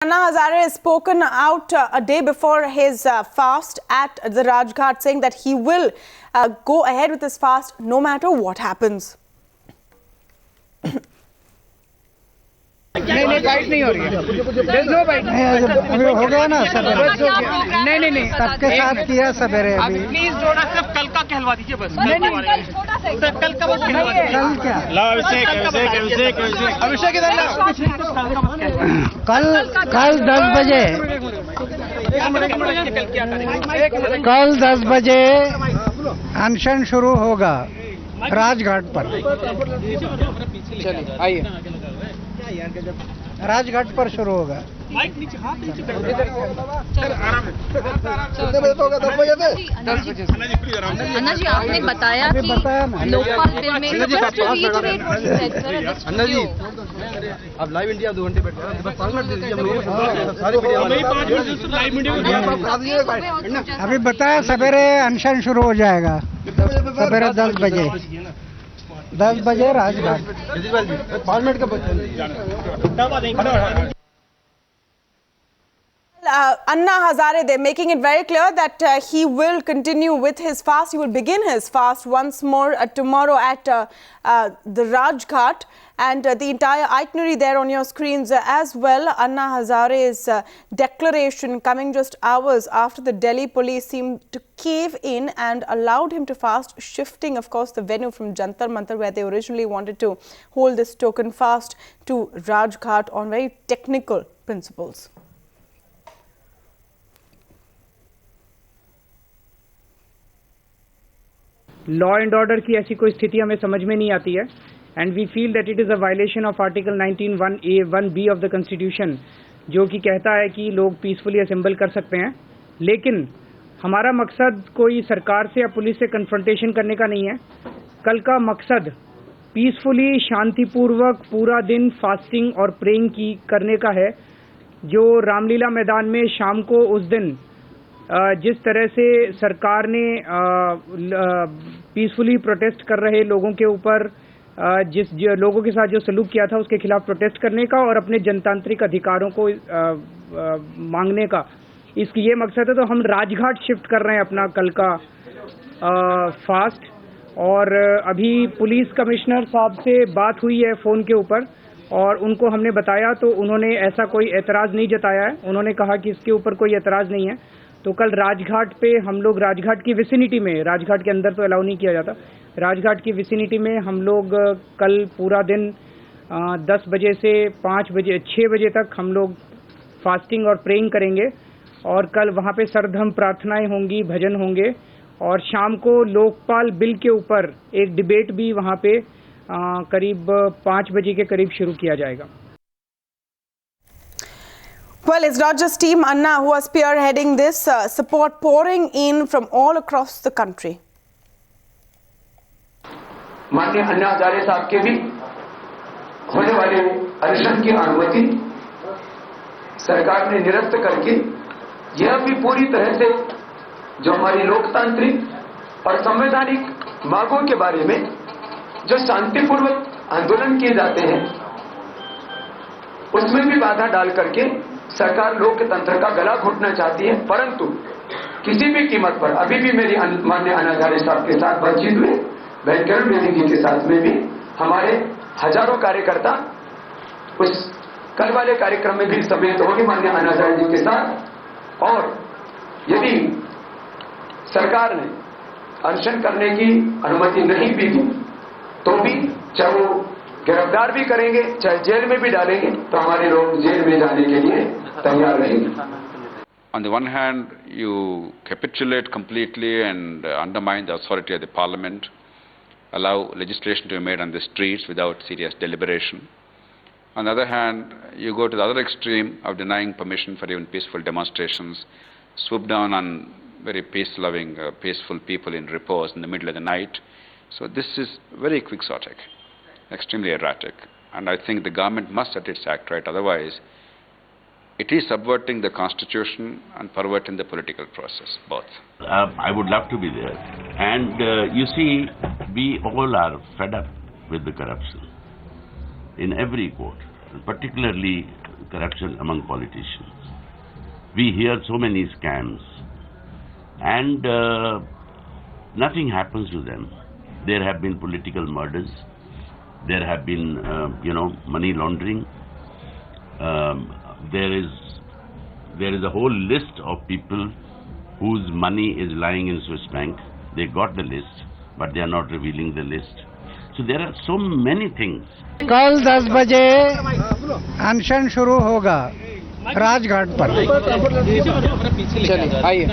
Anna Hazare has spoken out a day before his fast at the Rajghat, saying that he will go ahead with his fast no matter what happens. नहीं bite नहीं हो रही है। दो bite अभी हो गया ना सवेरे। नहीं सबके साथ किया सवेरे। अभी प्लीज जोड़ा सिर्फ कल का कहलवा दीजिए बस। नहीं कल का बस कहलवा दीजिए। कल क्या? अभिषेक इधर ला। कल 10 बजे कल 10 बजे अनशन शुरू होगा राजघाट पर। चलिए आइए, राजघाट पर शुरू होगा। अन्ना जी, आपने बताया कि लोकपाल बिल में अन्ना जी अब लाइव इंडिया 2 घंटे बैठे बस 5 मिनट दे दीजिए। अभी बताया सवेरे अनशन शुरू हो जाएगा सवेरे 10 बजे राजघाट। 5 मिनट का Anna Hazare, they're making it very clear that he will continue with his fast. He will begin his fast once more tomorrow at the Rajghat, and the entire itinerary there on your screens as well. Anna Hazare's declaration coming just hours after the Delhi police seemed to cave in and allowed him to fast, shifting, of course, the venue from Jantar Mantar, where they originally wanted to hold this token fast, to Rajghat on very technical principles. Law and order की ऐसी कोई स्थिति हमें समझ में नहीं आती है, and we feel that it is a violation of article 19(1)(a) 1(b) of the constitution, जो कि कहता है कि लोग पीसफुली असेंबल कर सकते हैं। लेकिन हमारा मकसद कोई सरकार से या पुलिस से कन्फ्रंटेशन करने का नहीं है। कल का मकसद पीसफुली, शांतिपूर्वक पूरा दिन फास्टिंग और प्रेइंग की करने का है। जो रामलीला मैदान में शाम को उस दिन जिस तरह से सरकार ने पीसफुली प्रोटेस्ट कर रहे लोगों के ऊपर जिस लोगों के साथ जो सलूक किया था, उसके खिलाफ प्रोटेस्ट करने का और अपने जनतांत्रिक अधिकारों को मांगने का, इसकी ये मकसद है। तो हम राजघाट शिफ्ट कर रहे हैं अपना कल का फास्ट। और अभी पुलिस कमिश्नर साहब से बात हुई है फ़ोन के ऊपर, और उनको हमने बताया तो उन्होंने ऐसा कोई एतराज़ नहीं जताया है। उन्होंने कहा कि इसके ऊपर कोई एतराज़ नहीं है। तो कल राजघाट पे हम लोग, राजघाट की विसिनिटी में, राजघाट के अंदर तो अलाउ नहीं किया जाता, राजघाट की विसिनिटी में हम लोग कल पूरा दिन 10 बजे से 5 बजे 6 बजे तक हम लोग फास्टिंग और प्रेइंग करेंगे। और कल वहाँ पे सर्वधर्म प्रार्थनाएं होंगी, भजन होंगे, और शाम को लोकपाल बिल के ऊपर एक डिबेट भी वहाँ पे करीब 5 बजे के करीब शुरू किया जाएगा। Well, it's not just Team Anna who are spearheading this, support pouring in from all across the country. माननीय अन्ना हजारे साहब के भी होने वाले अनशन की अनुमति सरकार ने निरस्त करके यह भी पूरी तरह से जो हमारी लोकतांत्रिक और संवैधानिक मांगों के बारे में जो शांतिपूर्वक आंदोलन किए जाते हैं, उसमें भी बाधा डाल करके सरकार लोकतंत्र का गला घोटना चाहती है। परंतु किसी भी कीमत पर अभी भी मेरी माननीय अन्ना हजारे साहब के साथ बातचीत में, बहन किरण बेदी जी के साथ में भी हमारे हजारों कार्यकर्ता उस कल वाले कार्यक्रम में भी सम्मिलित होंगे माननीय अन्ना हजारे जी के साथ। और यदि सरकार ने अनशन करने की अनुमति नहीं भी दी तो भी, चाहे वो गिरफ्तार भी करेंगे, चाहे जेल में भी डालेंगे, तो हमारे लोग जेल में जाने के लिए तैयार रहेंगे। On the one hand, you capitulate completely and undermine the authority of the parliament, allow legislation to be made on the streets without serious deliberation. On the other hand, you go to the other extreme of denying permission for even peaceful demonstrations, swoop down on very peace-loving, peaceful people in repose in the middle of the night. So this is very quixotic, extremely erratic, and I think the government must set its act right. Otherwise, it is subverting the constitution and perverting the political process, both. I would love to be there. And you see, we all are fed up with the corruption in every court, particularly corruption among politicians. We hear so many scams, and nothing happens to them. There have been political murders. There have been, money laundering. There is a whole list of people whose money is lying in Swiss bank. They got the list, but they are not revealing the list. So there are so many things. कल 10 बजे अनशन शुरू होगा राजघाट पर। चलिए आइए।